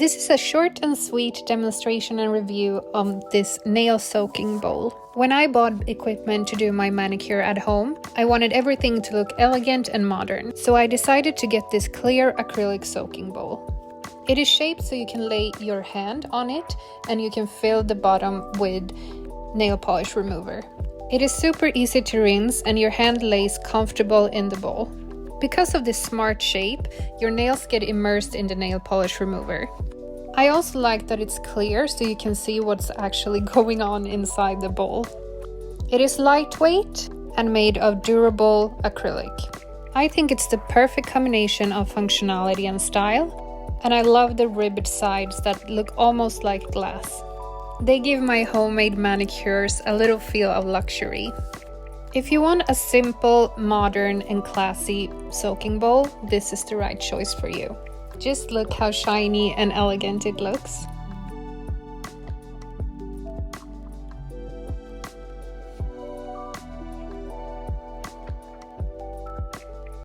This is a short and sweet demonstration and review of this nail soaking bowl. When I bought equipment to do my manicure at home, I wanted everything to look elegant and modern, so I decided to get this clear acrylic soaking bowl. It is shaped so you can lay your hand on it and you can fill the bottom with nail polish remover. It is super easy to rinse and your hand lays comfortable in the bowl. Because of this smart shape, your nails get immersed in the nail polish remover. I also like that it's clear so you can see what's actually going on inside the bowl. It is lightweight and made of durable acrylic. I think it's the perfect combination of functionality and style, and I love the ribbed sides that look almost like glass. They give my homemade manicures a little feel of luxury. If you want a simple, modern and classy soaking bowl, this is the right choice for you. Just look how shiny and elegant it looks.